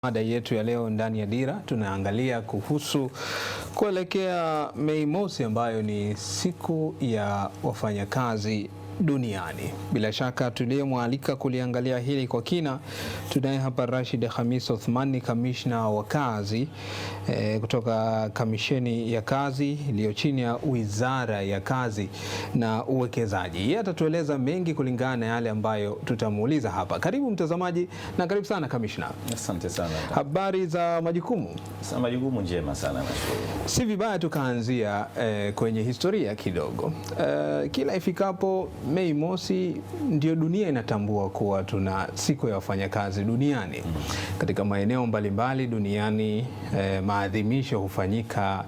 Mada yetu ya leo ndani ya Dira tunaangalia kuhusu kuelekea Mei Mosi ambayo ni siku ya wafanyakazi duniani. Bila shaka tuliyemwalika kuliangalia hili kwa kina tunaye hapa Rashid Khamis Othmani, kamishna wa kazi kutoka kamisheni ya kazi iliyo chini ya Wizara ya Kazi na Uwekezaji. Yeye atatueleza mengi kulingana na yale ambayo tutamuuliza hapa. Karibu mtazamaji na karibu sana kamishna. Asante sana. Habari za majukumu? Majukumu njema sana, nashukuru. Si vibaya tukaanzia kwenye historia kidogo. Kila ifikapo Mei Mosi ndio dunia inatambua kuwa tuna siku ya wafanyakazi duniani. Katika maeneo mbalimbali duniani maadhimisho hufanyika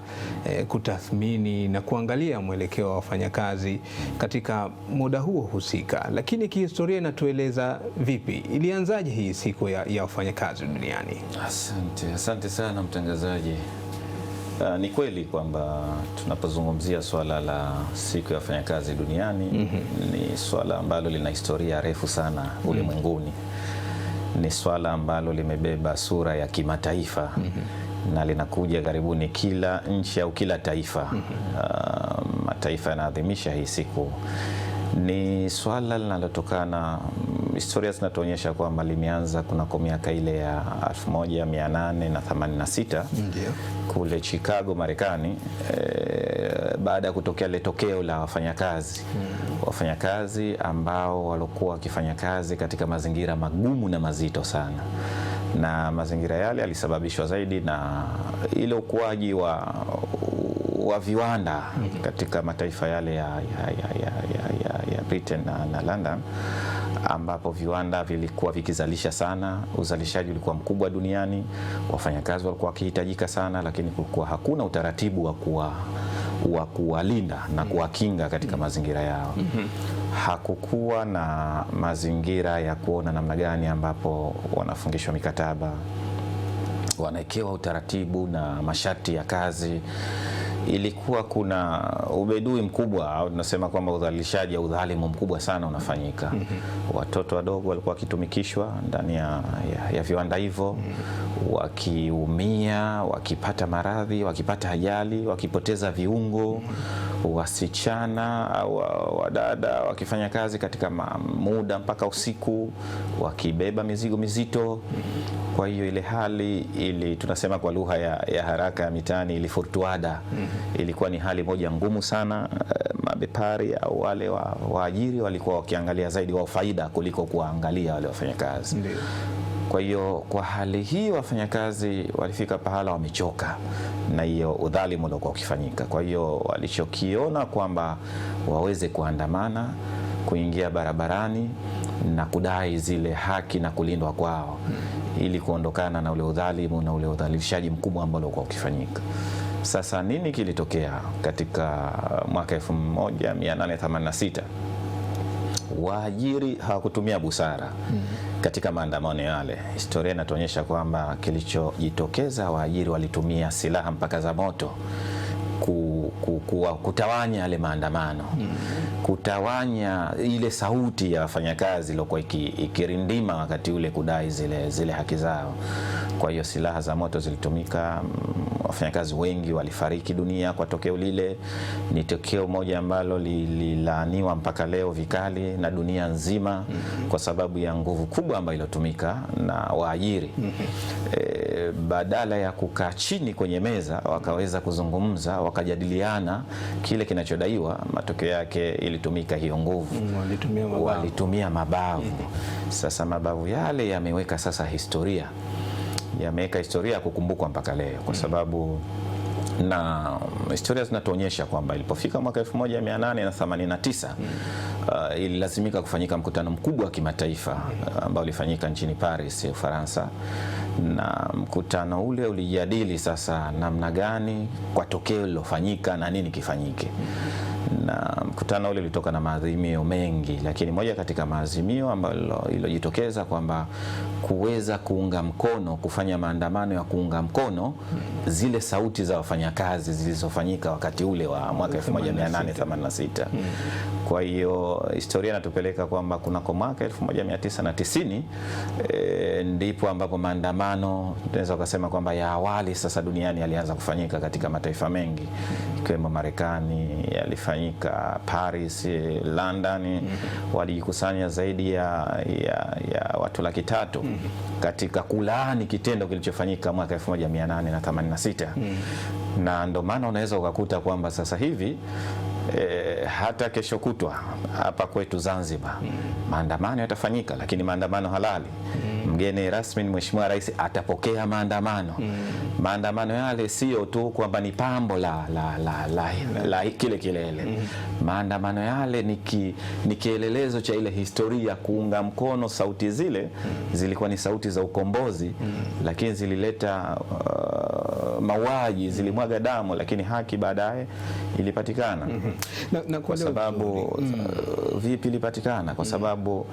kutathmini na kuangalia mwelekeo wa wafanyakazi katika muda huo husika. Lakini kihistoria inatueleza vipi? Ilianzaje hii siku ya wafanyakazi duniani? Asante sana mtangazaji. Ni kweli kwamba tunapozungumzia swala la siku ya wafanyakazi duniani ni swala ambalo lina historia refu sana ulimwenguni. Ni swala ambalo limebeba sura ya kimataifa na linakuja karibuni kila nchi au kila taifa. Mataifa yanaadhimisha hii siku. Ni swala linalotokana, historia zinatuonyesha kwamba limeanza kunako miaka ile ya 1886 kule Chicago, Marekani, baada ya kutokea ile tokeo la wafanyakazi. Wafanyakazi ambao walikuwa wakifanya kazi katika mazingira magumu na mazito sana. Na mazingira yale yalisababishwa zaidi na ile ukuaji wa viwanda katika mataifa yale ya Britain na London, ambapo viwanda vilikuwa vikizalisha sana, uzalishaji ulikuwa mkubwa duniani, wafanyakazi walikuwa wakihitajika sana, lakini kulikuwa hakuna utaratibu wa kuwalinda na kuwakinga katika mazingira yao. Hakukuwa na mazingira ya kuona namna gani ambapo wanafungishwa mikataba, wanaekewa utaratibu na masharti ya kazi. Ilikuwa kuna ubedui mkubwa, au tunasema kwamba udhalilishaji au udhalimu mkubwa sana unafanyika. Watoto wadogo walikuwa wakitumikishwa ndani ya viwanda hivyo, wakiumia, wakipata maradhi, wakipata ajali, wakipoteza viungo. Wasichana au wadada wakifanya kazi katika muda mpaka usiku, wakibeba mizigo mizito. Kwa hiyo ile hali tunasema kwa lugha ya haraka ya mitaani ilifurtuada. Ilikuwa ni hali moja ngumu sana. Mabepari au wale waajiri walikuwa wakiangalia zaidi wao faida kuliko kuangalia wale wafanyakazi. Kwa hiyo kwa hali hii wafanyakazi walifika pahala wamechoka na hiyo udhalimu uliokuwa ukifanyika. Kwa hiyo walichokiona kwamba waweze kuandamana, kuingia barabarani na kudai zile haki na kulindwa kwao, ili kuondokana na ule udhalimu na ule udhalilishaji mkubwa ambao ulikuwa ukifanyika. Sasa nini kilitokea katika mwaka 1886? Waajiri hawakutumia busara katika maandamano yale. Historia inatuonyesha kwamba kilichojitokeza, waajiri walitumia silaha mpaka za moto kutawanya yale maandamano, kutawanya ile sauti ya wafanyakazi iliyokuwa ikirindima wakati ule kudai zile haki zao. Kwa hiyo silaha za moto zilitumika. Wafanyakazi wengi walifariki dunia kwa tokeo lile. Ni tokeo moja ambalo lililaaniwa mpaka leo vikali na dunia nzima kwa sababu ya nguvu kubwa ambayo ilitumika na waajiri. Badala ya kukaa chini kwenye meza wakaweza kuzungumza, wakajadiliana kile kinachodaiwa, matokeo yake ilitumika hiyo nguvu. Walitumia mabavu. Sasa mabavu yale yameweka sasa historia, yameweka historia kukumbukwa mpaka leo, kwa sababu na historia zinatuonyesha kwamba ilipofika mwaka 1889 ililazimika kufanyika mkutano mkubwa wa kimataifa ambao ulifanyika nchini Paris, Ufaransa. Na mkutano ule ulijadili sasa namna gani kwa tokeo lilofanyika na nini kifanyike. Na mkutano ule ulitoka na maazimio mengi, lakini moja katika maazimio ambalo ilojitokeza kwamba kuweza kuunga mkono, kufanya maandamano ya kuunga mkono zile sauti za wafanyakazi zilizofanyika wakati ule wa mwaka 1886. Kwa hiyo historia inatupeleka kwamba kunako mwaka 1990 ndipo ambapo maandamano tunaweza kusema kwamba ya awali sasa duniani yalianza kufanyika katika mataifa mengi ikiwemo Marekani, yalifanyika Paris, London. Walikusanya zaidi ya watu 300,000 katika kulaani kitendo kilichofanyika mwaka 1886. Na ndio maana unaweza ukakuta kwamba sasa hivi hata kesho kutwa hapa kwetu Zanzibar maandamano yatafanyika, lakini maandamano halali. Mgeni rasmi ni Mheshimiwa Rais atapokea maandamano. Maandamano yale sio tu kwamba ni pambo la kile kilele. Maandamano yale ni kielelezo cha ile historia, kuunga mkono. Sauti zile zilikuwa ni sauti za ukombozi, lakini zilileta mauaji, zilimwaga damu, lakini haki baadaye ilipatikana. Kwa sababu vipi ilipatikana? Kwa sababu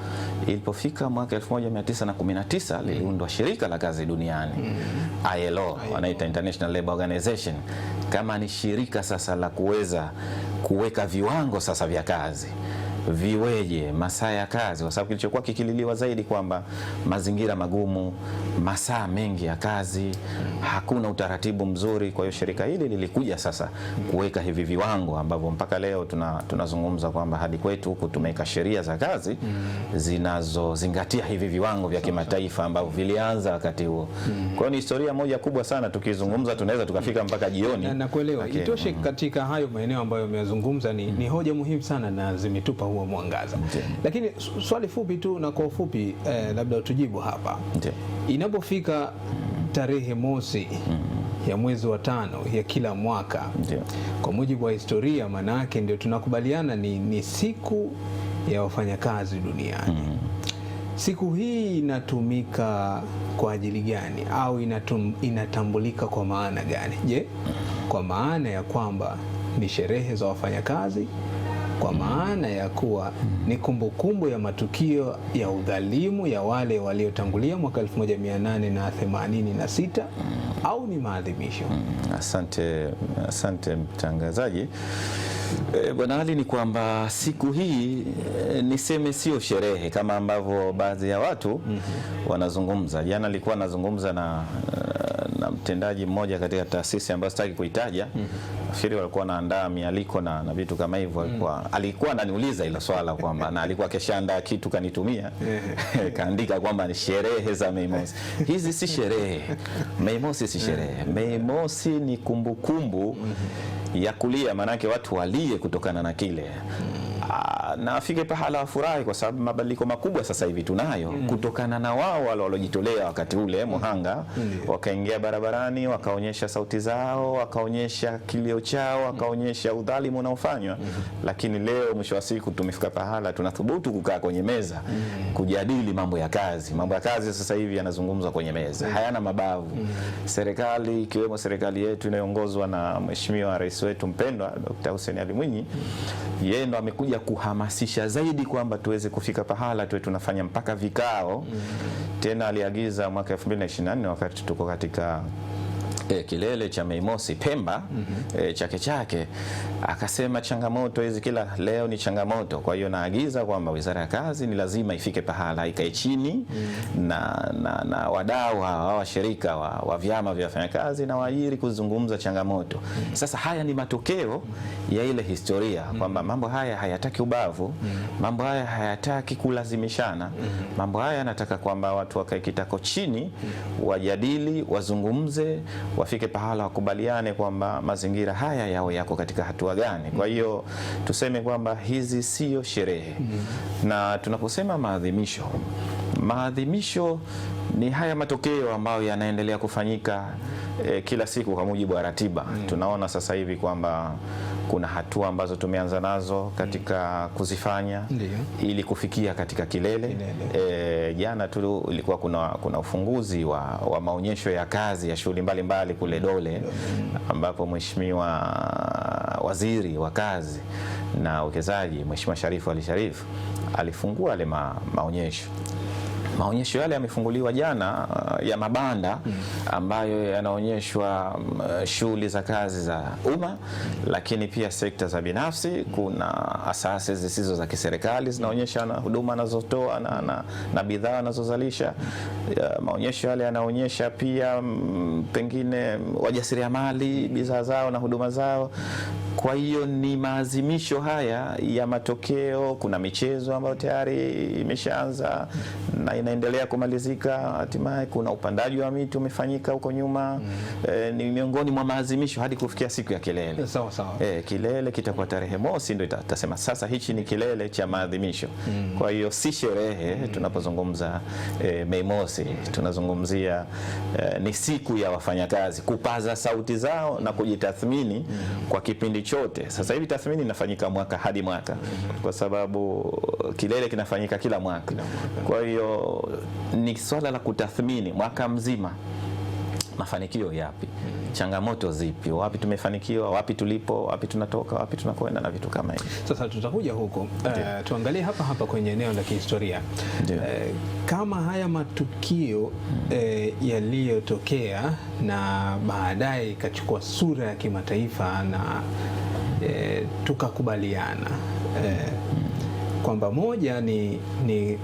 ilipofika mwaka 1919 liliundwa shirika la kazi duniani, ILO, wanaita International Labour Organization, kama ni shirika sasa la kuweza kuweka viwango sasa vya kazi, viweje, masaa ya kazi, kwa sababu kilichokuwa kikililiwa zaidi kwamba mazingira magumu, masaa mengi ya kazi, hakuna utaratibu mzuri. Kwa hiyo shirika hili lilikuja sasa kuweka hivi viwango ambavyo mpaka leo tunazungumza kwamba hadi kwetu huku tumeweka sheria za kazi zinazozingatia hivi viwango vya kimataifa ambavyo vilianza wakati huo. Kwa hiyo ni historia moja kubwa sana, tukizungumza tunaweza tukafika mpaka jioni. Na kuelewa itoshe katika hayo maeneo ambayo umezungumza ni hoja muhimu sana na zimetupa huo mwangaza. Lakini swali fupi tu na kwa ufupi labda utujibu hapa. Inapofika tarehe mosi ya mwezi wa 5 ya kila mwaka, kwa mujibu wa historia, maana yake ndio tunakubaliana ni siku ya wafanyakazi duniani. Siku hii inatumika kwa ajili gani au inatambulika kwa maana gani? Je, kwa maana ya kwamba ni sherehe za wafanyakazi, kwa maana ya kuwa ni kumbukumbu ya matukio ya udhalimu ya wale waliotangulia mwaka 1886, au ni maadhimisho? Asante mtangazaji. Bwana Ali, ni kwamba siku hii niseme sio sherehe kama ambavyo baadhi ya watu wanazungumza. Jana nilikuwa nazungumza na mtendaji mmoja katika taasisi ambayo sitaki kuitaja. Nafikiri walikuwa wanaandaa mialiko na vitu kama hivyo. Alikuwa ananiuliza hilo swala kwamba, na alikuwa keshaandaa kitu kanitumia kaandika kwamba ni sherehe za Mei Mosi. Hizi si sherehe. Mei Mosi si sherehe. Mei Mosi ni kumbukumbu ya kulia, manake watu walie kutokana na kile. Na afike pahala wafurahi, kwa sababu mabadiliko makubwa sasa hivi tunayo kutokana na wao wale waliojitolea wakati ule muhanga, wakaingia barabarani, wakaonyesha sauti zao, wakaonyesha kilio chao, wakaonyesha udhalimu unaofanywa. Lakini leo mwisho wa siku tumefika pahala tunathubutu kukaa kwenye meza kujadili mambo ya kazi. Mambo ya kazi sasa hivi yanazungumzwa kwenye meza, hayana mabavu. Serikali, ikiwemo serikali yetu inayoongozwa na Mheshimiwa Rais wetu mpendwa Dr. Hussein Ali Mwinyi, yeye ndo amekuja kuhamasisha zaidi kwamba tuweze kufika pahala tuwe tunafanya mpaka vikao. Tena aliagiza mwaka 2024 wakati tuko katika kilele cha Mei Mosi Pemba, Chake akasema changamoto hizi kila leo ni changamoto. Kwa hiyo naagiza kwamba Wizara ya Kazi ni lazima ifike pahala ikae chini na wadau hawa washirika wa vyama vya wafanyakazi na waajiri kuzungumza changamoto. Sasa haya ni matokeo ya ile historia kwamba mambo haya hayataki ubavu, mambo haya hayataki kulazimishana, mambo haya yanataka kwamba watu wakae kitako chini, wajadili, wazungumze, wafike pahala wakubaliane kwamba mazingira haya yao yako katika hatua gani. Kwa hiyo tuseme kwamba hizi sio sherehe. Na tunaposema maadhimisho ni haya matokeo ambayo yanaendelea kufanyika kila siku kwa mujibu wa ratiba. Tunaona sasa hivi kwamba kuna hatua ambazo tumeanza nazo katika kuzifanya ili kufikia katika kilele. Jana tu ilikuwa kuna ufunguzi wa maonyesho ya kazi ya shughuli mbalimbali kule Dole, ambapo Mheshimiwa Waziri wa Kazi na Uwekezaji Mheshimiwa Sharifu Ali Sharif alifungua ile maonyesho. Maonyesho yale yamefunguliwa jana ya mabanda ambayo yanaonyeshwa shughuli za kazi za umma, lakini pia sekta za binafsi. Kuna asasi zisizo za kiserikali zinaonyesha na huduma anazotoa na bidhaa anazozalisha. Maonyesho yale yanaonyesha pia pengine wajasiriamali, bidhaa zao na huduma zao. Kwa hiyo ni maazimisho haya ya matokeo. Kuna michezo ambayo tayari imeshaanza na inaendelea kumalizika. Hatimaye kuna upandaji wa miti umefanyika huko nyuma. Ni miongoni mwa maazimisho hadi kufikia siku ya kilele. Sawa sawa. Kilele kitakuwa tarehe mosi, ndio itasema sasa hichi ni kilele cha maadhimisho. Kwa hiyo si sherehe tunapozungumza Mei Mosi, tunazungumzia ni siku ya wafanyakazi kupaza sauti zao na kujitathmini kwa kipindi chote. Sasa hivi tathmini inafanyika mwaka hadi mwaka, kwa sababu kilele kinafanyika kila mwaka. Kwa hiyo ni swala la kutathmini mwaka mzima, mafanikio yapi, changamoto zipi, wapi tumefanikiwa, wapi tulipo, wapi tunatoka, wapi tunakwenda na vitu kama hivi. Sasa tutakuja huko. Tuangalie hapa kwenye eneo la kihistoria. Kama haya matukio yaliyotokea na baadaye ikachukua sura ya kimataifa na tukakubaliana kwamba moja ni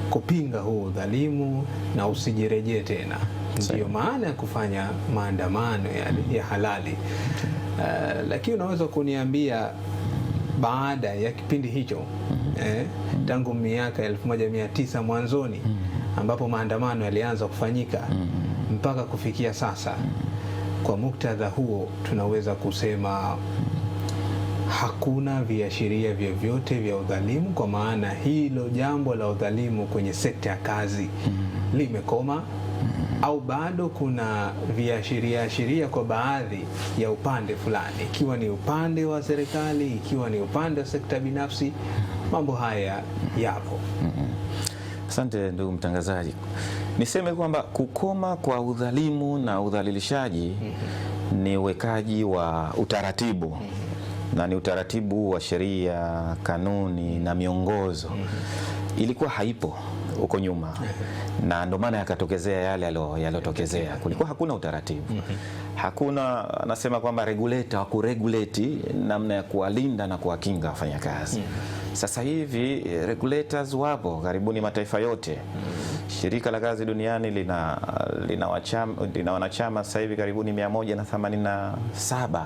kupinga huu udhalimu na usijirejee tena. Ndiyo maana ya kufanya maandamano ya halali. Lakini unaweza kuniambia baada ya kipindi hicho tangu miaka 1900 mwanzoni ambapo maandamano yalianza kufanyika mpaka kufikia sasa, kwa muktadha huo tunaweza kusema hakuna viashiria vyovyote vya udhalimu, kwa maana hilo jambo la udhalimu kwenye sekta ya kazi limekoma, au bado kuna viashiria kwa baadhi ya upande fulani, ikiwa ni upande wa serikali, ikiwa ni upande wa sekta binafsi, mambo haya yapo. Asante ndugu mtangazaji. Niseme kwamba kukoma kwa udhalimu na udhalilishaji ni uwekaji wa utaratibu na ni utaratibu wa sheria, kanuni na miongozo. Ilikuwa haipo huko nyuma, na ndio maana yakatokezea yale yalotokezea. Kulikuwa hakuna utaratibu, hakuna, anasema kwamba regulator wa kuregulate namna ya kuwalinda na kuwakinga wafanyakazi. Sasa hivi regulators wapo karibuni mataifa yote. Shirika la Kazi Duniani lina wanachama sasa hivi karibuni 187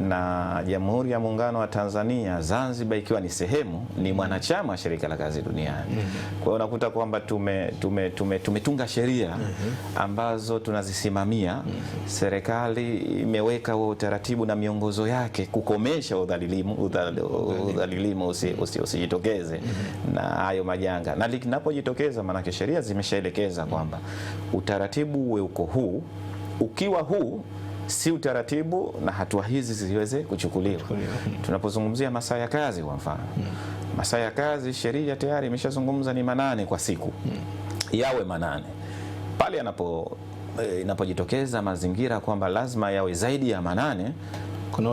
na Jamhuri ya Muungano wa Tanzania, Zanzibar ikiwa ni sehemu, ni mwanachama wa Shirika la Kazi Duniani. Kwa hiyo unakuta kwamba tumetunga sheria ambazo tunazisimamia. Serikali imeweka huo utaratibu na miongozo yake kukomesha udhalimu usijitokeze na hayo majanga. Na linapojitokeza, maana sheria zimeshaelekeza kwamba utaratibu uwe uko huu, ukiwa huu si utaratibu na hatua hizi ziweze kuchukuliwa. Tunapozungumzia masaa ya kazi kwa mfano, masaa ya kazi sheria tayari imeshazungumza ni 8 kwa siku, yawe 8. Pale inapojitokeza mazingira kwamba lazima yawe zaidi ya 8, kuna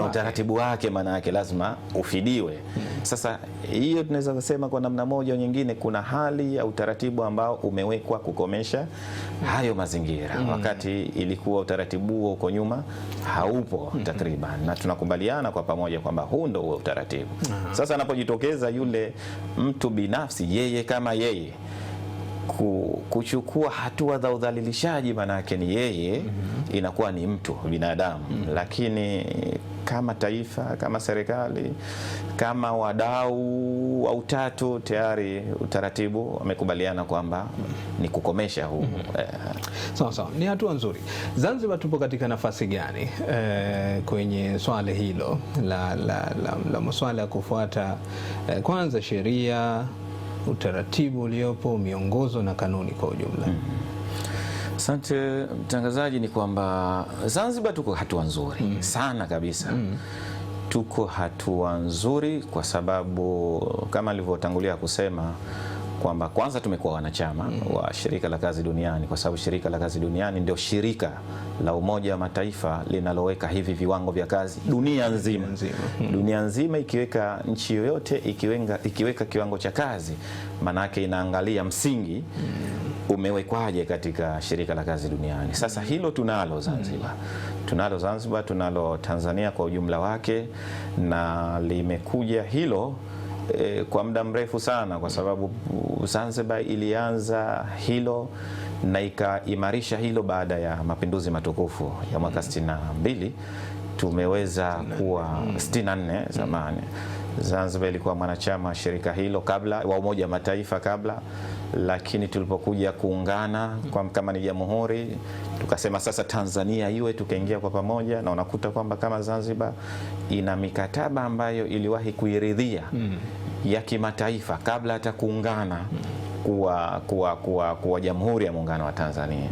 utaratibu wake, maana yake lazima ufidiwe. Sasa hiyo tunaweza kusema kwa namna moja au nyingine kuna hali ya utaratibu ambao umewekwa kukomesha hayo mazingira, wakati ilikuwa utaratibu huo uko nyuma haupo takriban, na tunakubaliana kwa pamoja kwamba huu ndio utaratibu. Sasa anapojitokeza yule mtu binafsi, yeye kama yeye kuchukua hatua za udhalilishaji, maana yake ni yeye inakuwa ni mtu binadamu. Lakini kama taifa, kama serikali, kama wadau au tatu, tayari utaratibu wamekubaliana kwamba ni kukomesha huu. Sawa, ni hatua nzuri. Zanzibar tupo katika nafasi gani kwenye swala hilo la masuala ya kufuata kwanza sheria, utaratibu uliopo, miongozo na kanuni kwa ujumla? Asante mtangazaji. Ni kwamba Zanzibar tuko hatua nzuri sana kabisa. Tuko hatua nzuri kwa sababu kama nilivyotangulia kusema, kwamba kwanza tumekuwa wanachama wa shirika la kazi duniani, kwa sababu shirika la kazi duniani ndio shirika la Umoja wa Mataifa linaloweka hivi viwango vya kazi dunia nzima. Dunia nzima ikiweka nchi yoyote ikiweka kiwango cha kazi, manake inaangalia msingi umewekwaje katika shirika la kazi duniani. Sasa hilo tunalo Zanzibar. Tunalo Zanzibar, tunalo Tanzania kwa ujumla wake, na limekuja hilo kwa muda mrefu sana, kwa sababu Zanzibar ilianza hilo na ikaimarisha hilo baada ya mapinduzi matukufu ya mwaka 62. Tumeweza kuwa 64 zamani. Zanzibar ilikuwa mwanachama shirika hilo kabla wa Umoja wa Mataifa kabla, lakini tulipokuja kuungana kama ni jamhuri, tukasema sasa Tanzania iwe, tukaingia kwa pamoja, na unakuta kwamba kama Zanzibar ina mikataba ambayo iliwahi kuiridhia ya kimataifa kabla hata kuungana kuwa Jamhuri ya Muungano wa Tanzania.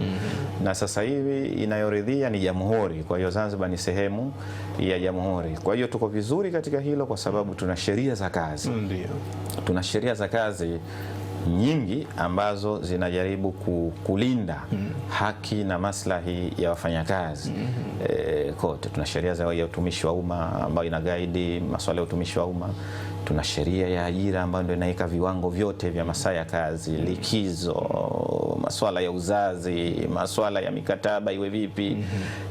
Na sasa hivi inayoridhia ni jamhuri, kwa hiyo Zanzibar ni sehemu ya jamhuri. Kwa hiyo tuko vizuri katika hilo, kwa sababu tuna sheria za kazi. Tuna sheria za kazi nyingi ambazo zinajaribu kulinda haki na maslahi ya wafanyakazi. Kote tuna sheria za utumishi wa umma ambayo ina guide masuala ya utumishi wa umma. Tuna sheria ya ajira ambayo ndio inaweka viwango vyote vya masaa ya kazi, likizo, masuala ya uzazi, masuala ya mikataba iwe vipi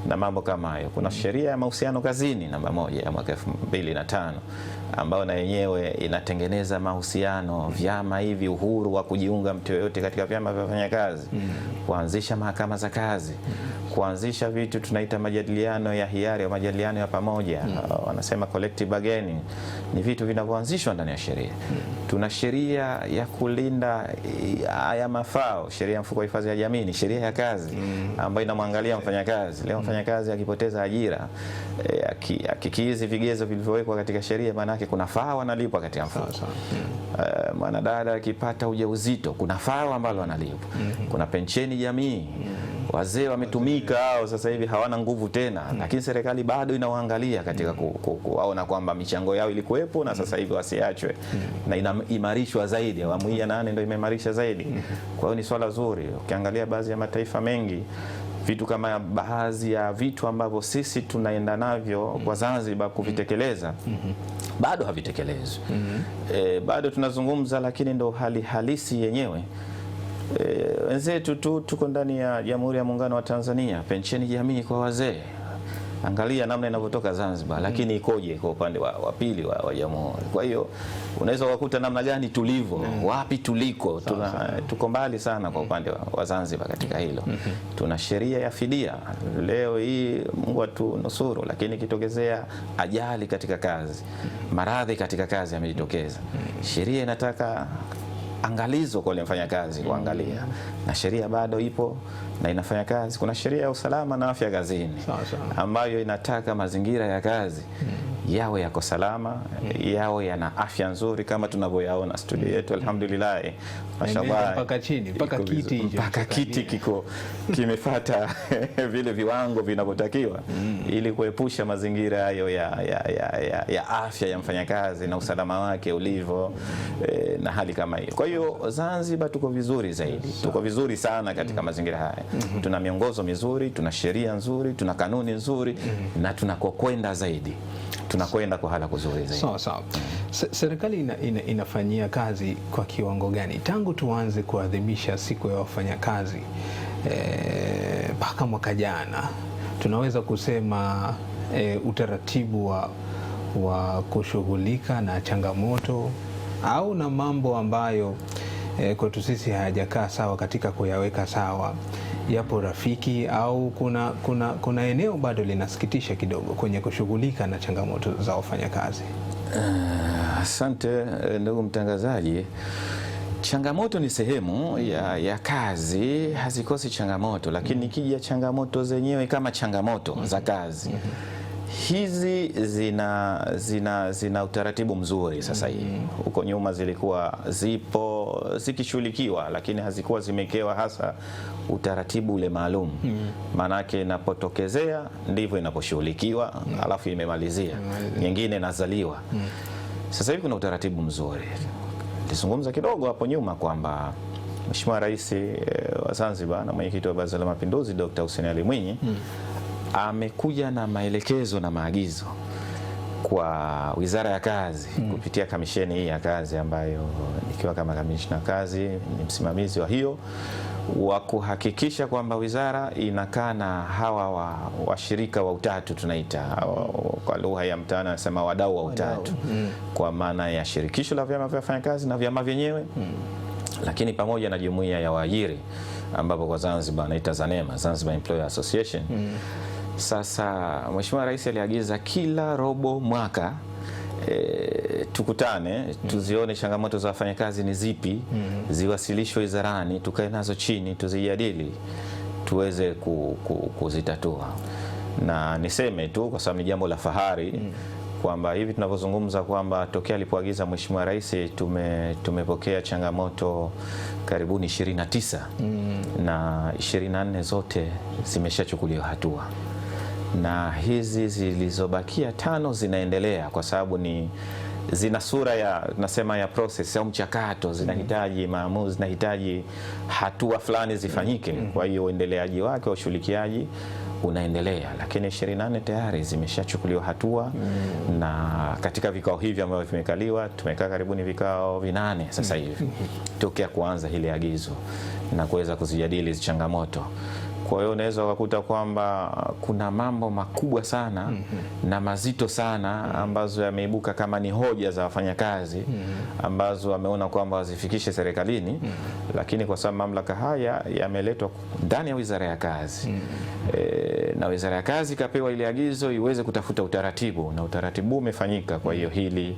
na mambo kama hayo. Kuna sheria ya mahusiano kazini namba 1 ya mwaka 2005 ambayo na yenyewe inatengeneza mahusiano, vyama hivi, uhuru wa kujiunga mtu yoyote katika vyama vya wafanyakazi, kuanzisha mahakama za kazi, kuanzisha vitu tunaita majadiliano ya hiari au majadiliano ya pamoja, wanasema collective bargaining. Ni vitu vinavyoanzishwa ndani ya sheria. Tuna sheria ya kulinda haya mafao, sheria ya mfuko wa hifadhi ya jamii, ni sheria ya kazi ambayo inamwangalia mfanyakazi. Leo mfanyakazi akipoteza ajira, akikizi vigezo vilivyowekwa katika sheria, maana yake kuna fao analipwa katika mfuko. Mwanadada akipata ujauzito, kuna fao ambalo analipwa. Kuna pensheni jamii. Wazee wametumika hao sasa hivi hawana nguvu tena, lakini serikali bado inawaangalia katika kuona kwamba michango yao ilikuwepo na sasa hivi wasiachwe, na inaimarishwa zaidi. Awamu hii ya 8 ndio imeimarisha zaidi. Kwa hiyo ni swala zuri. Ukiangalia baadhi ya mataifa mengi, vitu kama baadhi ya vitu ambavyo sisi tunaenda navyo kwa Zanzibar kuvitekeleza, bado havitekelezwi. Bado tunazungumza, lakini ndo hali halisi yenyewe. Wenzetu tuko ndani ya Jamhuri ya Muungano wa Tanzania, pensheni jamii kwa wazee, angalia namna inavyotoka Zanzibar, lakini ikoje kwa upande wa pili wa jamhuri. Kwa hiyo unaweza kukuta namna gani tulivyo, wapi tuliko, tuko mbali sana kwa upande wa Zanzibar katika hilo. Tuna sheria ya fidia. Leo hii Mungu atunusuru, lakini ikitokezea ajali katika kazi, maradhi katika kazi yamejitokeza, sheria inataka angalizo kwa mfanyakazi kuangalia, na sheria bado ipo na inafanya kazi. Kuna sheria ya usalama na afya kazini ambayo inataka mazingira ya kazi yawe yako salama, yawe yana afya nzuri kama tunavyoyaona studio yetu. Alhamdulillah, mashallah, mpaka chini, mpaka kiti kiko kimefuata vile viwango vinavyotakiwa, ili kuepusha mazingira hayo ya afya ya mfanyakazi na usalama wake ulivyo, na hali kama hiyo. Kwa hiyo Zanzibar tuko vizuri zaidi, tuko vizuri sana katika mazingira haya. Tuna miongozo mizuri, tuna sheria nzuri, tuna kanuni nzuri, na tunakokwenda zaidi, tunakwenda kwa hala kuzuri zaidi. Sawa. Serikali inafanyia kazi kwa kiwango gani tangu tuanze kuadhimisha siku ya wafanyakazi mpaka mwaka jana? Tunaweza kusema utaratibu wa kushughulika na changamoto au na mambo ambayo kwetu sisi hayajakaa sawa katika kuyaweka sawa, yapo rafiki, au kuna eneo bado linasikitisha kidogo kwenye kushughulika na changamoto za wafanyakazi? Asante ndugu mtangazaji. Changamoto ni sehemu ya kazi, hazikosi changamoto, lakini ikija changamoto zenyewe kama changamoto za kazi, hizi zina utaratibu mzuri sasa hivi. Huko nyuma zilikuwa zipo zikishughulikiwa, lakini hazikuwa zimekewa hasa utaratibu ule maalum. Maanake inapotokezea ndivyo inaposhughulikiwa, alafu imemalizia, nyingine inazaliwa. Sasa hivi kuna utaratibu mzuri. nilizungumza kidogo hapo nyuma kwamba Mheshimiwa Rais wa Zanzibar na Mwenyekiti wa Baraza la Mapinduzi Dr. Hussein Ali Mwinyi amekuja na maelekezo na maagizo kwa Wizara ya Kazi kupitia kamisheni hii ya kazi, ambayo nikiwa kama kamishna kazi ni msimamizi wa hiyo, wa kuhakikisha kwamba wizara inakaa na hawa washirika wa utatu, tunaita kwa lugha ya mtaani anasema wadau wa utatu, kwa maana ya shirikisho la vyama vya wafanyakazi na vyama vyenyewe, lakini pamoja na jumuiya ya waajiri ambapo kwa Zanzibar anaita ZANEMA, Zanzibar Employer Association. Sasa Mheshimiwa Rais aliagiza kila robo mwaka tukutane, tuzione changamoto za wafanyakazi ni zipi, ziwasilishwe wizarani, tukae nazo chini, tuzijadili, tuweze kuzitatua. Na niseme tu kwa sababu ni jambo la fahari kwamba hivi tunavyozungumza kwamba tokea alipoagiza Mheshimiwa Rais tumepokea changamoto karibuni 29 na 24 zote zimeshachukuliwa hatua, na hizi zilizobakia 5 zinaendelea kwa sababu zina sura ya nasema ya process au mchakato, zinahitaji maamuzi, zinahitaji hatua fulani zifanyike. Kwa hiyo uendeleaji wake wa ushirikiaji unaendelea, lakini 24 tayari zimeshachukuliwa hatua. Na katika vikao hivi ambavyo vimekaliwa, tumekaa karibuni vikao 8 sasa hivi tokea kuanza hili agizo na kuweza kuzijadili hizo changamoto. Kwa hiyo unaweza kukuta kwamba kuna mambo makubwa sana na mazito sana ambazo yameibuka kama ni hoja za wafanyakazi ambazo wameona kwamba wazifikishe serikalini, lakini kwa sababu mamlaka haya yameletwa ndani ya Wizara ya Kazi na Wizara ya Kazi ikapewa ile agizo iweze kutafuta utaratibu, na utaratibu umefanyika. Kwa hiyo hili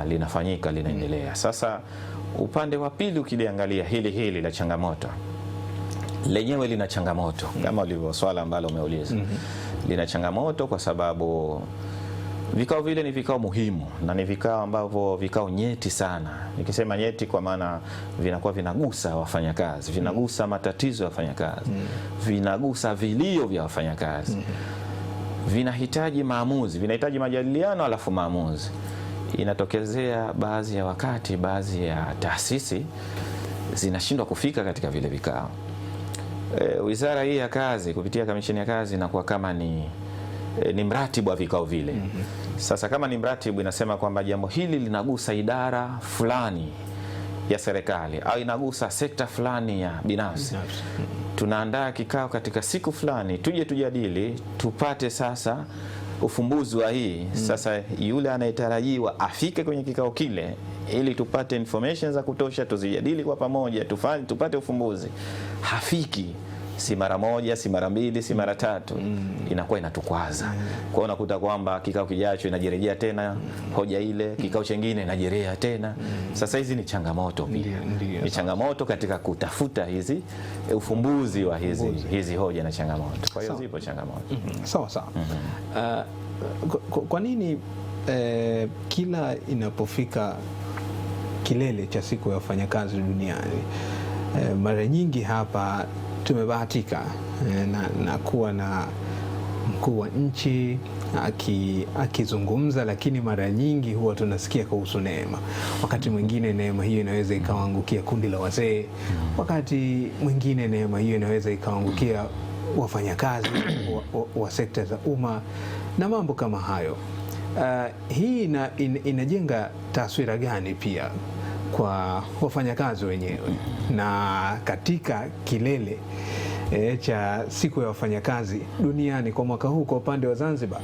linafanyika, linaendelea. Sasa upande wa pili ukiliangalia hili la changamoto lenyewe, lina changamoto kama ulivyo swala ambalo umeuliza. Lina changamoto kwa sababu vikao vile ni vikao muhimu na ni vikao ambavyo vikao nyeti sana. Nikisema nyeti kwa maana vinakuwa vinagusa wafanyakazi, vinagusa matatizo ya wafanyakazi, vinagusa vilio vya wafanyakazi, vinahitaji maamuzi, vinahitaji majadiliano alafu maamuzi. Inatokezea baadhi ya wakati baadhi ya taasisi zinashindwa kufika katika vile vikao. Wizara hii ya Kazi kupitia kamisheni ya kazi inakuwa kama ni mratibu wa vikao vile. Sasa kama ni mratibu, inasema kwamba jambo hili linagusa idara fulani ya serikali au inagusa sekta fulani ya binafsi. Tunaandaa kikao katika siku fulani, tuje tujadili, tupate sasa ufumbuzi wa hii. Sasa yule anayetarajiwa afike kwenye kikao kile ili tupate information za kutosha, tuzijadili kwa pamoja, tupate ufumbuzi. Hafiki, si mara moja, si mara mbili, si mara tatu, inakuwa inatukwaza. Kwa hiyo unakuta kwamba kikao kijacho inajirejea tena hoja ile, kikao chengine inajirejea tena. Sasa hizi ni changamoto pia. Ni changamoto katika kutafuta hizi ufumbuzi wa hizi hoja na changamoto. Kwa hiyo zipo changamoto. Sawa sawa. Kwa nini kila inapofika kilele cha siku ya wafanyakazi duniani, mara nyingi hapa tumebahatika na kuwa na mkuu wa nchi akizungumza, lakini mara nyingi huwa tunasikia kuhusu neema. Wakati mwingine neema hiyo inaweza ikaangukia kundi la wazee, wakati mwingine neema hiyo inaweza ikaangukia wafanyakazi wa sekta za umma na mambo kama hayo. Hii inajenga taswira gani pia kwa wafanyakazi wenyewe? Na katika kilele cha siku ya wafanyakazi duniani kwa mwaka huu, kwa upande wa Zanzibar,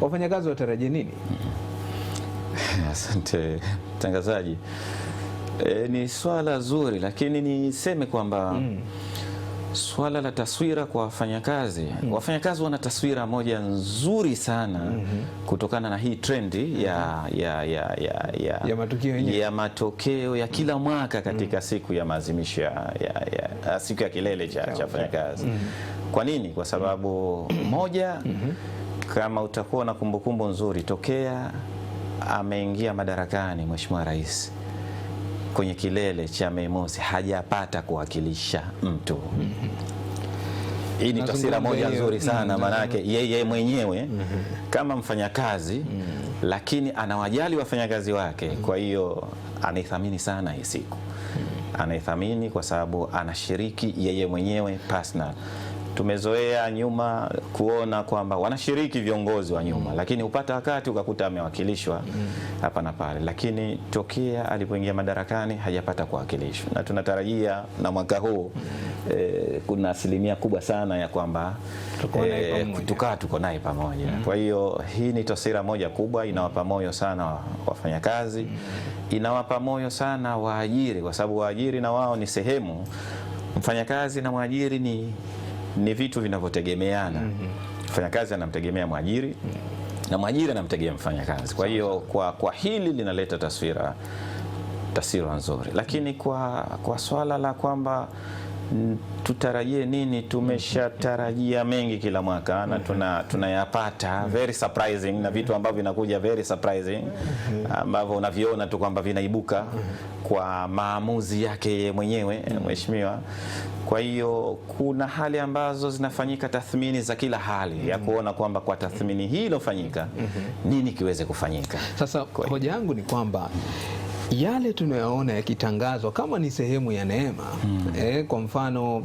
wafanyakazi watarajie nini? Asante mtangazaji. Ni swala zuri, lakini niseme kwamba swala la taswira kwa wafanyakazi, wafanyakazi wana taswira moja nzuri sana kutokana na hii trendi ya matokeo ya kila mwaka katika siku ya maadhimisho ya siku ya kilele cha wafanyakazi. Kwa nini? Kwa sababu moja, kama utakuwa na kumbukumbu nzuri, tokea ameingia madarakani Mheshimiwa Rais, kwenye kilele cha Mei Mosi hajapata kuwakilisha mtu. Hii ni taswira moja nzuri sana, maanake yeye mwenyewe kama mfanyakazi lakini anawajali wafanyakazi wake. Kwa hiyo anaithamini sana hii siku, anaithamini kwa sababu anashiriki yeye mwenyewe personal. Tumezoea nyuma kuona kwamba wanashiriki viongozi wa nyuma, lakini upata wakati ukakuta amewakilishwa hapa na pale, lakini tokea alipoingia madarakani hajapata kuwakilishwa, na tunatarajia na mwaka huu kuna asilimia kubwa sana ya kwamba tuko naye pamoja. Kwa hiyo hii ni taswira moja kubwa, inawapa moyo sana wafanyakazi, inawapa moyo sana waajiri, kwa sababu waajiri na wao ni sehemu. Mfanyakazi na mwajiri ni vitu vinavyotegemeana. Mfanyakazi anamtegemea mwajiri na mwajiri anamtegemea mfanyakazi. Kwa hiyo kwa hili linaleta taswira nzuri, lakini kwa swala la kwamba tutarajie nini, tumeshatarajia mengi kila mwaka na tunayapata very surprising, na vitu ambavyo vinakuja very surprising ambavyo unaviona tu kwamba vinaibuka kwa maamuzi yake mwenyewe mheshimiwa. Kwa hiyo kuna hali ambazo zinafanyika, tathmini za kila hali ya kuona kwamba kwa tathmini hii iliyofanyika nini kiweze kufanyika. Sasa hoja yangu ni kwamba yale tunayoona yakitangazwa kama ni sehemu ya neema, kwa mfano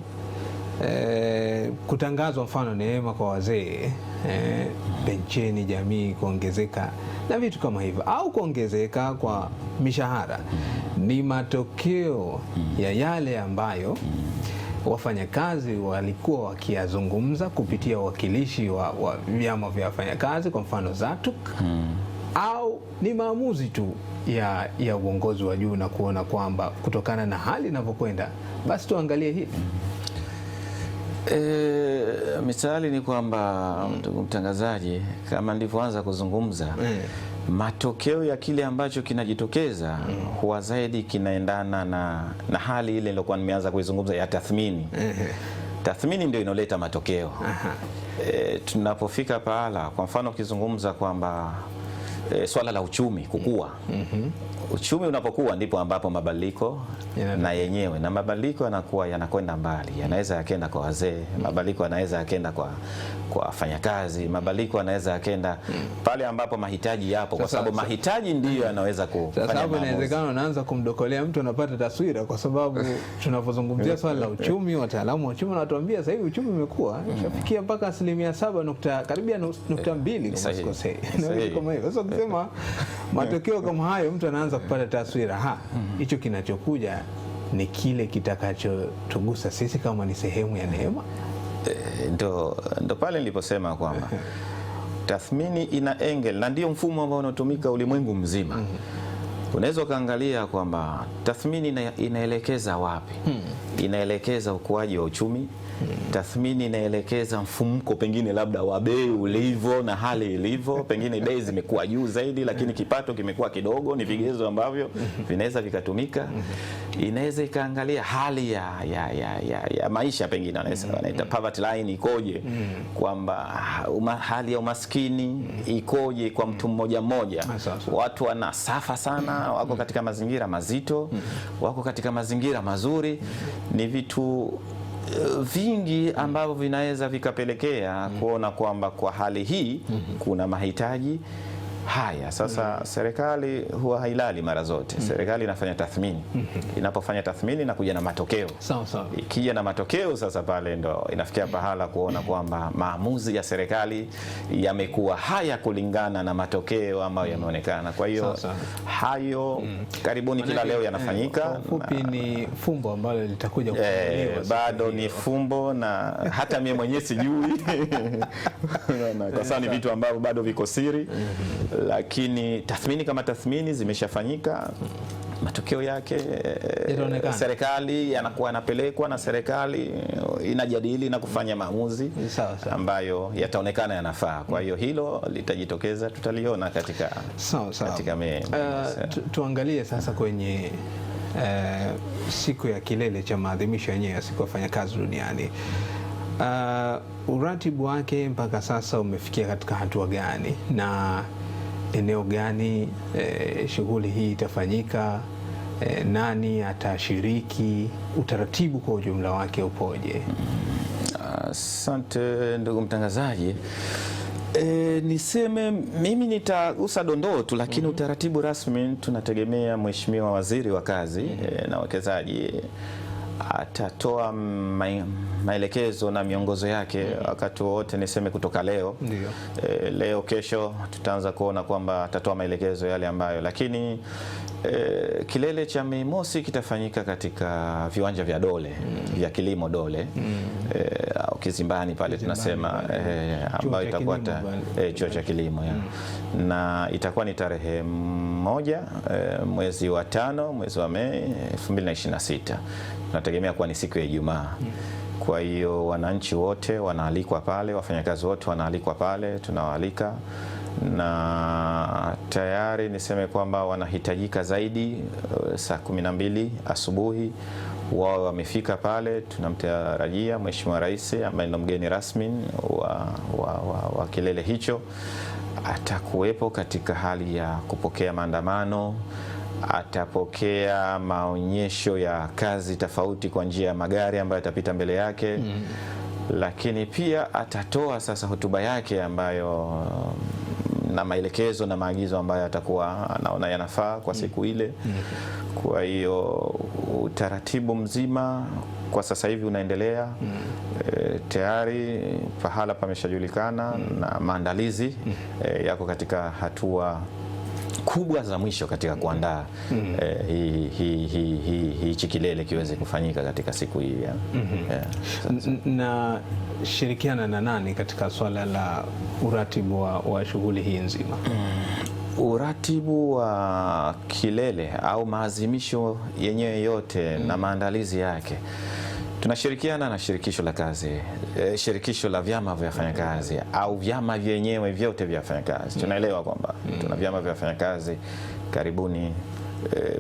kutangazwa mfano neema kwa wazee, pensheni jamii kuongezeka na vitu kama hivyo, au kuongezeka kwa mishahara, ni matokeo ya yale ambayo wafanyakazi walikuwa wakiyazungumza kupitia uwakilishi wa vyama vya wafanyakazi, kwa mfano ZATUK, au ni maamuzi tu ya uongozi wa juu na kuona kwamba kutokana na hali inavyokwenda basi tuangalie hili? Misali ni kwamba, ndugu mtangazaji, kama ndivyoanza kuzungumza, matokeo ya kile ambacho kinajitokeza huwa zaidi kinaendana na hali ile nilikuwa nimeanza kuizungumza ya tathmini. Tathmini ndio inoleta matokeo. Tunapofika pahala, kwa mfano ukizungumza kwamba swala la uchumi kukua, uchumi unapokuwa ndipo ambapo mabadiliko na yenyewe, na mabadiliko yanakwenda mbali, yanaweza yakenda kwa wazee, mabadiliko yanaweza yakenda kwa wafanyakazi, mabadiliko yanaweza yakenda pale ambapo mahitaji yapo, kwa sababu mahitaji ndiyo yanaweza kufanya. Sasa hapo inawezekana unaanza kumdokolea mtu, anapata taswira, kwa sababu tunapozungumzia swala la uchumi, wataalamu wa uchumi wanatuambia sasa hivi uchumi umekuwa ushafikia mpaka 7% karibia 2% kama sikosei, na kama hivyo. Sasa kusema matokeo kama hayo, mtu anaanza kupata taswira, hicho kinachokuja ni kile kitakachotugusa sisi kama ni sehemu ya neema. Ndo pale niliposema kwamba tathmini ina engel, na ndio mfumo ambao unatumika ulimwengu mzima. Unaweza ukaangalia kwamba tathmini inaelekeza wapi. Inaelekeza ukuaji wa uchumi. Tathmini inaelekeza mfumuko pengine labda wa bei ulivyo na hali ilivyo, pengine bei zimekuwa juu zaidi lakini kipato kimekuwa kidogo, ni vigezo ambavyo vinaweza vikatumika. Inaweza ikaangalia hali ya maisha, pengine wanaita poverty line ikoje, kwamba hali ya umaskini ikoje kwa mtu mmoja mmoja. Watu wanasafa sana, wako katika mazingira mazito, wako katika mazingira mazuri, ni vitu vingi ambavyo vinaweza vikapelekea kuona kwamba kwa hali hii kuna mahitaji haya. Sasa serikali huwa hailali mara zote. Serikali inafanya tathmini. Inapofanya tathmini na kuja na matokeo. Ikija na matokeo, sasa pale ndo inafikia pahala kuona kwamba maamuzi ya serikali yamekuwa haya kulingana na matokeo ambayo yameonekana. Kwa hiyo hayo karibuni kila leo yanafanyika. Fupi ni fumbo ambalo litakuja kufunuliwa. Bado ni fumbo, na hata mimi mwenyewe sijui. Kwa sababu ni vitu ambavyo bado viko siri. Lakini tathmini kama tathmini zimeshafanyika, matokeo yake serikali yanakuwa yanapelekwa, na serikali inajadili na kufanya maamuzi ambayo yataonekana yanafaa. Kwa hiyo hilo litajitokeza, tutaliona katika tuangalie sasa kwenye siku ya kilele cha maadhimisho yenyewe ya siku ya wafanyakazi duniani. Uratibu wake mpaka sasa umefikia katika hatua gani, na eneo gani shughuli hii itafanyika? Nani atashiriki? Utaratibu kwa ujumla wake upoje? Asante ndugu mtangazaji. Niseme mimi nitagusa dondoo tu, lakini utaratibu rasmi tunategemea Mheshimiwa Waziri wa Kazi na Uwekezaji atatoa maelekezo na miongozo yake wakati wote, niseme kutoka leo. Leo kesho tutaanza kuona kwamba atatoa maelekezo yale ambayo, lakini kilele cha Mei Mosi kitafanyika katika viwanja vya Dole vya kilimo Dole au Kizimbani pale tunasema, ambayo itakuwa chuo cha kilimo na itakuwa ni tarehe 1 mwezi wa 5 mwezi wa Mei 2026. Tunategemea kuwa ni siku ya Ijumaa. Kwa hiyo wananchi wote wanaalikwa pale, wafanyakazi wote wanaalikwa pale, tunawaalika, na tayari niseme kwamba wanahitajika zaidi saa 12 asubuhi wao wamefika pale. Tunamtarajia Mheshimiwa Rais ambaye ni mgeni rasmi wa kilele hicho, atakuwepo katika hali ya kupokea maandamano, atapokea maonyesho ya kazi tofauti kwa njia ya magari ambayo yatapita mbele yake. Lakini pia atatoa sasa hotuba yake ambayo na maelekezo na maagizo ambayo atakuwa anaona yanafaa kwa siku ile. Kwa hiyo utaratibu mzima kwa sasa hivi unaendelea. Tayari pahala pameshajulikana na maandalizi yako katika kubwa za mwisho katika kuandaa hichi kilele kiweze kufanyika katika siku hii. Na shirikiana na nani katika swala la uratibu wa shughuli hii nzima? Uratibu wa kilele au maazimisho yenyewe yote na maandalizi yake tunashirikiana na shirikisho la kazi, shirikisho la vyama vya wafanyakazi au vyama vyenyewe vyote vya wafanyakazi. Tunaelewa kwamba tuna vyama vya wafanyakazi karibuni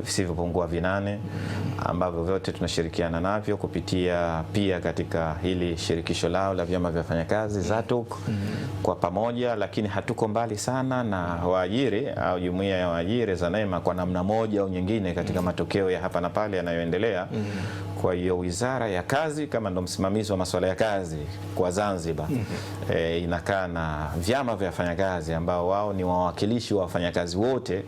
visivyopungua 8 ambavyo vyote tunashirikiana navyo kupitia pia katika hili shirikisho lao la vyama vya wafanyakazi ZATUK kwa pamoja, lakini hatuko mbali sana na waajiri au jumuiya ya waajiri ZANEMA kwa namna moja au nyingine katika matokeo ya hapa na pale yanayoendelea. Kwa hiyo Wizara ya Kazi kama ndo msimamizi wa masuala ya kazi kwa Zanzibar inakaa na vyama vya wafanyakazi ambao wao ni wawakilishi wa wafanyakazi wote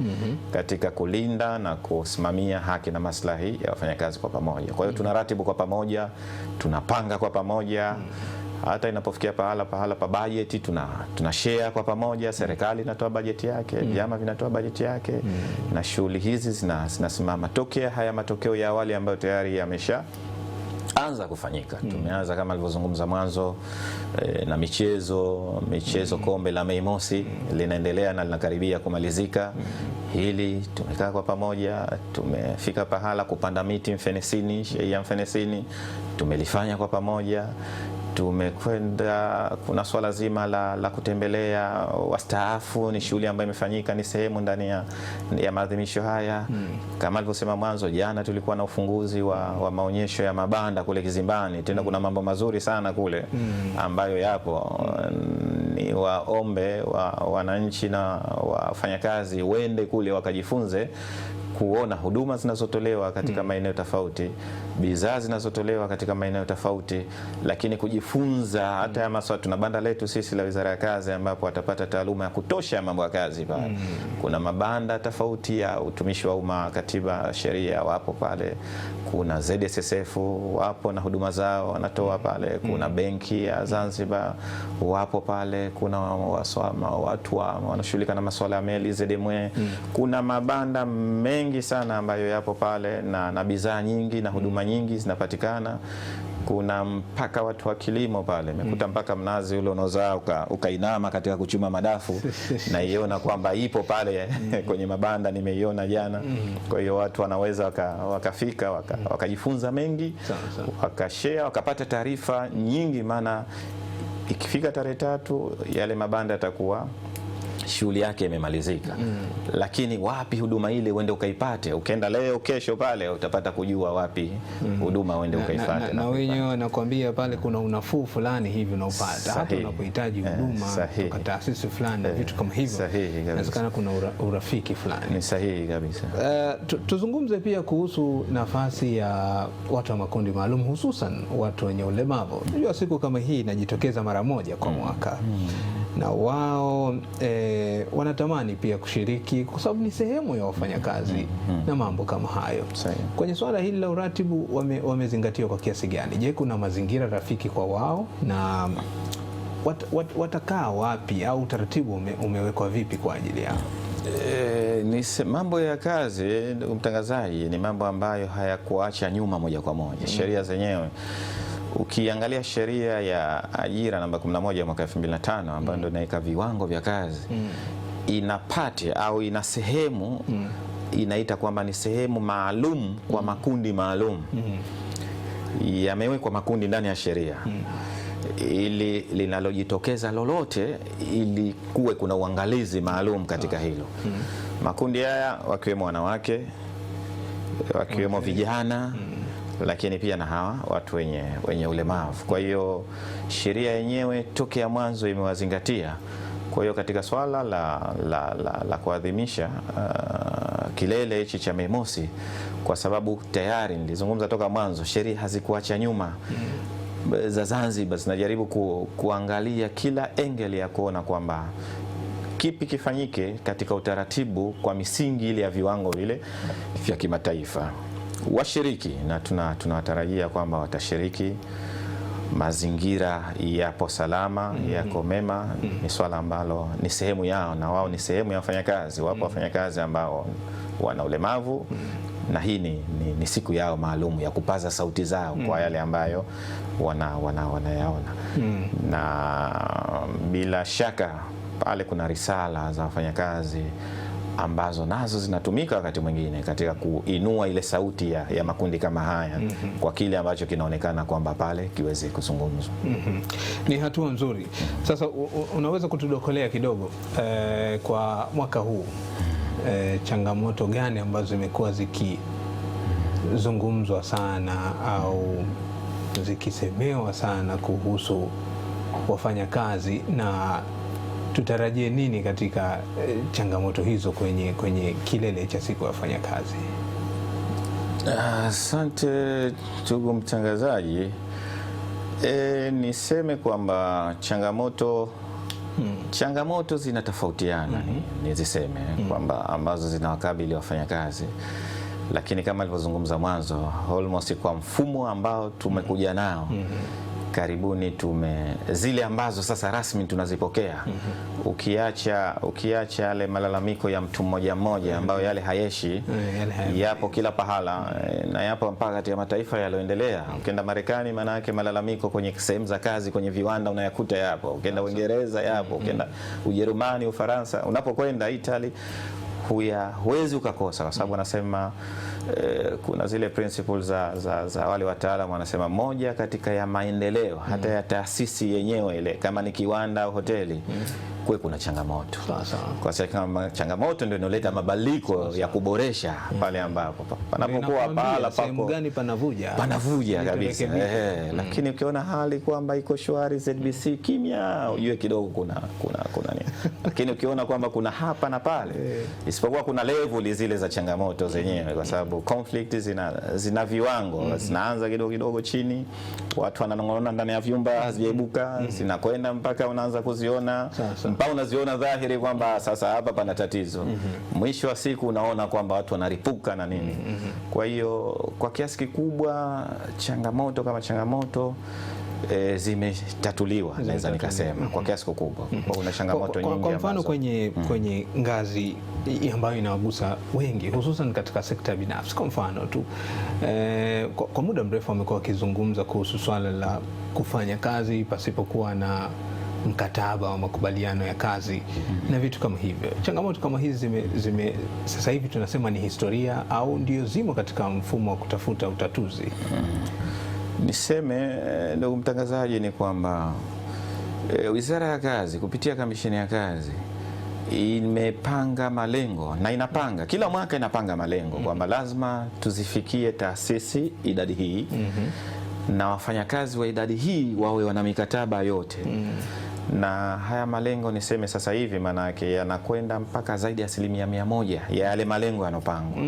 katika kulinda na kusimamia haki na maslahi ya wafanyakazi kwa pamoja. Kwa hiyo tunaratibu kwa pamoja, tunapanga kwa pamoja. Hata inapofikia pahala pa bajeti tuna share kwa pamoja. Serikali inatoa bajeti yake, vyama vinatoa bajeti yake, na shughuli hizi zinasimama tokea haya matokeo ya awali ambayo tayari yamesha anza kufanyika. Tumeanza kama alivyozungumza mwanzo na michezo kombe la Mei Mosi linaendelea na linakaribia kumalizika. Hili tumekaa kwa pamoja, tumefika pahala kupanda miti Mfenesini, Sheia Mfenesini, tumelifanya kwa pamoja. Tumekwenda, kuna swala zima la kutembelea wastaafu, ni shughuli ambayo imefanyika, ni sehemu ndani ya maadhimisho haya. Kama alivyosema mwanzo, jana tulikuwa na ufunguzi wa maonyesho ya mabanda kule Kizimbani. Tena kuna mambo mazuri sana kule ambayo yapo. Ni waombe wananchi na wafanyakazi wende kule wakajifunze kuona huduma zinazotolewa katika maeneo tofauti, bidhaa zinazotolewa katika maeneo tofauti, lakini kujifunza hata ya masuala. Tuna banda letu sisi la Wizara ya Kazi ambapo watapata taaluma ya kutosha ya mambo ya kazi pale. Kuna mabanda tofauti ya utumishi wa umma, katiba, sheria wapo pale. Kuna ZSSF wapo na huduma zao wanatoa pale. Kuna benki ya Zanzibar wapo pale. Kuna watu wanashughulika na masuala ya meli ZMW. Kuna mabanda mengi sana ambayo yapo pale na bidhaa nyingi na huduma nyingi zinapatikana. Kuna mpaka watu wa kilimo pale. Nimekuta mpaka mnazi ule unaozaa ukainama katika kuchuma madafu na iona kwamba ipo pale kwenye mabanda, nimeiona jana. Kwa hiyo watu wanaweza wakafika wakajifunza mengi, wakashare, wakapata taarifa nyingi, maana ikifika tarehe 3 yale mabanda yatakuwa shughuli yake imemalizika. Lakini wapi huduma ile uende ukaipate? Ukienda leo kesho pale utapata kujua wapi huduma uende ukaipate. Na wenyewe wanakuambia pale kuna unafuu fulani hivi unaupata hata unapohitaji huduma kutoka taasisi fulani na vitu kama hivyo. Inawezekana kuna urafiki fulani. Ni sahihi kabisa. Tuzungumze pia kuhusu nafasi ya watu wa makundi maalum, hususan watu wenye ulemavu. Unajua siku kama hii inajitokeza mara moja kwa mwaka. Na wao wanatamani pia kushiriki kwa sababu ni sehemu ya wafanyakazi na mambo kama hayo. Kwenye swala hili la uratibu wamezingatiwa kwa kiasi gani? Je, kuna mazingira rafiki kwa wao na watakaa wapi au utaratibu umewekwa vipi kwa ajili yao? Ni mambo ya kazi, ndugu mtangazaji, ni mambo ambayo hayakuacha nyuma moja kwa moja. Sheria zenyewe, ukiangalia sheria ya ajira namba 11 mwaka 2005 ambayo ndio inaweka viwango vya kazi, ina pati au ina sehemu inaita kwamba ni sehemu maalum kwa makundi maalum. Yamewekwa makundi ndani ya sheria ili linalojitokeza lolote ili kuwe kuna uangalizi maalum katika hilo. Makundi haya wakiwemo wanawake, wakiwemo vijana, lakini pia na hawa watu wenye ulemavu. Kwa sheria yenyewe tokea mwanzo imewazingatia. Kwa hiyo katika swala la kuadhimisha kilele hichi cha Mei Mosi, kwa sababu tayari nilizungumza toka mwanzo, sheria hazikuacha nyuma za Zanzibar, zinajaribu kuangalia kila engeli ya kuona kwamba kipi kifanyike katika utaratibu kwa misingi ile ya viwango vile vya kimataifa. Washiriki na tunawatarajia kwamba watashiriki, mazingira yapo salama, yako mema, ni swala ambalo ni sehemu yao na wao ni sehemu ya wafanyakazi. Wapo wafanyakazi ambao wana ulemavu na hii ni siku yao maalum ya kupaza sauti zao kwa yale ambayo wanayaona. Na bila shaka pale kuna risala za wafanyakazi ambazo nazo zinatumika wakati mwingine katika kuinua ile sauti ya makundi kama haya kwa kile ambacho kinaonekana kwamba pale kiweze kuzungumzwa. Ni hatua nzuri. Sasa unaweza kutudokolea kidogo kwa mwaka huu changamoto gani ambazo zimekuwa zikizungumzwa sana au zikisemewa sana kuhusu wafanyakazi, na tutarajie nini katika changamoto hizo kwenye kilele cha siku ya wafanyakazi? Asante ndugu mtangazaji. Niseme kwamba changamoto zinatofautiana, niziseme kwamba ambazo zinawakabili wafanyakazi, lakini kama alivyozungumza mwanzo, almost kwa mfumo ambao tumekuja nao karibuni, zile ambazo sasa rasmi tunazipokea. Ukiacha yale malalamiko ya mtu mmoja mmoja ambayo yale hayeshi, yapo kila pahala na yapo mpaka katika mataifa yaliyoendelea. Ukienda Marekani, maana yake malalamiko kwenye sehemu za kazi, kwenye viwanda unayakuta yapo. Ukienda Uingereza yapo, ukienda Ujerumani, Ufaransa, unapokwenda Italy huwezi ukakosa, kwa sababu wanasema kuna zile principles za wale wataalamu, wanasema moja katika ya maendeleo hata ya taasisi yenyewe ile, kama ni kiwanda au hoteli, kuwe kuna changamoto. Kwa sababu changamoto ndio inaleta mabadiliko ya kuboresha pale ambapo panapokuwa pahala sehemu gani panavuja kabisa. Lakini ukiona hali kwamba iko shwari, ZBC kimya, ujue kidogo kuna nini. Lakini ukiona kwamba kuna hapa na pale, isipokuwa kuna level zile za changamoto zenyewe, kwa sababu conflict zina viwango, zinaanza kidogo chini, watu wananong'ona ndani ya vyumba, hazijaibuka, zinakwenda mpaka unaanza kuziona, mpaka unaziona dhahiri kwamba sasa hapa pana tatizo. Mwisho wa siku unaona kwamba watu wanaripuka na nini. Kwa hiyo kwa kiasi kikubwa changamoto kama changamoto zimetatuliwa, naweza nikasema kwa kiasi kikubwa. Kuna changamoto nyingi kwa mfano kwenye ngazi ambayo inawagusa wengi, hususan katika sekta binafsi. Kwa mfano tu kwa muda mrefu wamekuwa wakizungumza kuhusu swala la kufanya kazi pasipokuwa na mkataba wa makubaliano ya kazi na vitu kama hivyo. Changamoto kama hizi sasa hivi tunasema ni historia au ndio zimo katika mfumo wa kutafuta utatuzi? Niseme ndugu mtangazaji, ni kwamba Wizara ya Kazi kupitia Kamisheni ya Kazi imepanga malengo na inapanga kila mwaka, inapanga malengo kwamba lazima tuzifikie taasisi idadi hii na wafanyakazi wa idadi hii wawe wana mikataba yote na haya malengo niseme sasa hivi maana yake yanakwenda mpaka zaidi ya 100% ya yale malengo yanopangwa.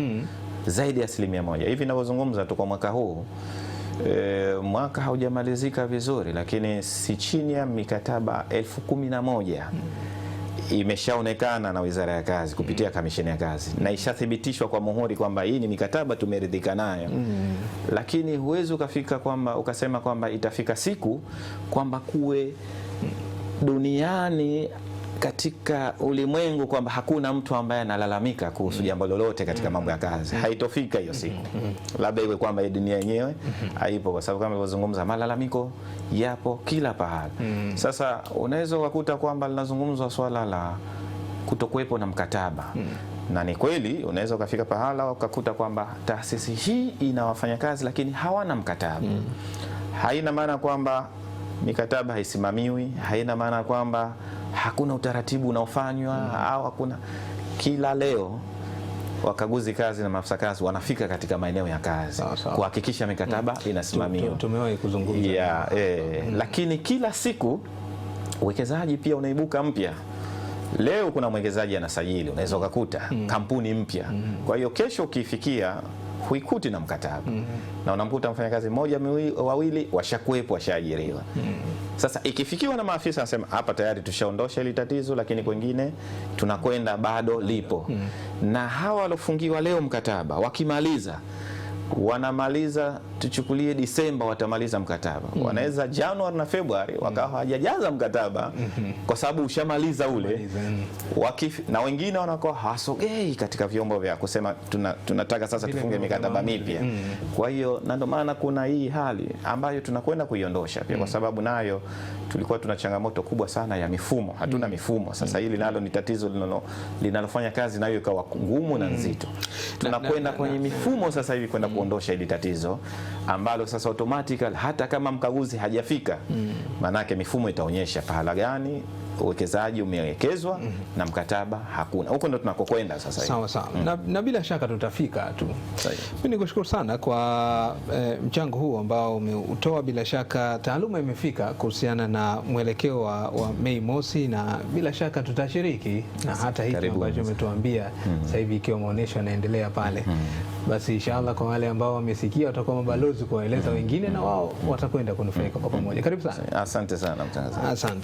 Zaidi ya 100%. Hivi ninavyozungumza tu kwa mwaka huu mwaka haujamalizika vizuri, lakini si chini ya mikataba 11,000 imeshaonekana na Wizara ya Kazi kupitia Kamisheni ya Kazi na ishathibitishwa kwa muhuri kwamba hii ni mikataba tumeridhika nayo. Lakini huwezi ukafika kwamba ukasema kwamba itafika siku kwamba kuwe duniani katika ulimwengu kwamba hakuna mtu ambaye analalamika kuhusu jambo lolote katika mambo ya kazi. Haitofika hiyo siku. Labda iwe kwamba dunia yenyewe haipo, kwa sababu kama nilivyozungumza malalamiko yapo kila pahali. Sasa unaweza kukuta kwamba linazungumzwa swala la kutokuwepo na mkataba. Na ni kweli unaweza ukafika pahala ukakuta kwamba taasisi hii ina wafanyakazi lakini hawana mkataba. Haina maana kwamba mikataba haisimamiwi, haina maana kwamba hakuna utaratibu unaofanywa au hakuna. Kila leo wakaguzi kazi na maafisa kazi wanafika katika maeneo ya kazi kuhakikisha mikataba inasimamiwa. Tumewahi kuzungumza. Lakini kila siku uwekezaji pia unaibuka mpya. Leo kuna mwekezaji anasajili, unaweza ukakuta kampuni mpya. Kwa hiyo kesho ukifikia huikuti na mkataba. Na unamkuta mfanyakazi mmoja wawili washakuepo, washaajiriwa. Sasa ikifikiwa na maafisa anasema hapa tayari tushaondosha hili tatizo, lakini kwingine tunakwenda bado lipo. Na hawa walofungiwa leo mkataba wakimaliza wanamaliza, tuchukulie Disemba watamaliza mkataba. Wanaweza Januari na Februari wakawa hawajajaza mkataba kwa sababu ushamaliza ule. Na wengine wanakuwa hawasogei katika vyombo vya kusema tunataka sasa tufunge mikataba mipya. Kwa hiyo na ndio maana kuna hii hali ambayo tunakwenda kuiondosha pia, kwa sababu nayo tulikuwa tuna changamoto kubwa sana ya mifumo. Hatuna mifumo. Sasa hili nalo ni tatizo linalofanya kazi nayo ikawa ngumu na nzito. Tunakwenda kwenye mifumo sasa hivi kwenda kuondosha hili tatizo ambalo sasa automatically hata kama mkaguzi hajafika, manake mifumo itaonyesha pahala gani uwekezaji umewekezwa na mkataba hakuna. Huko ndo tunakokwenda sasa hivi. Sawa sawa. Na bila shaka tutafika tu. Mimi nikushukuru sana kwa mchango huu ambao umeutoa. Bila shaka taaluma imefika kuhusiana na mwelekeo wa Mei Mosi, na bila shaka tutashiriki na hata hiki ambacho umetuambia sasa hivi ikiwa maonesho yanaendelea pale. Basi inshallah kwa wale ambao wamesikia watakuwa mabalozi kuwaeleza wengine na wao watakwenda kunufaika kwa pamoja. Karibu sana. Asante sana mtangazaji. Asante.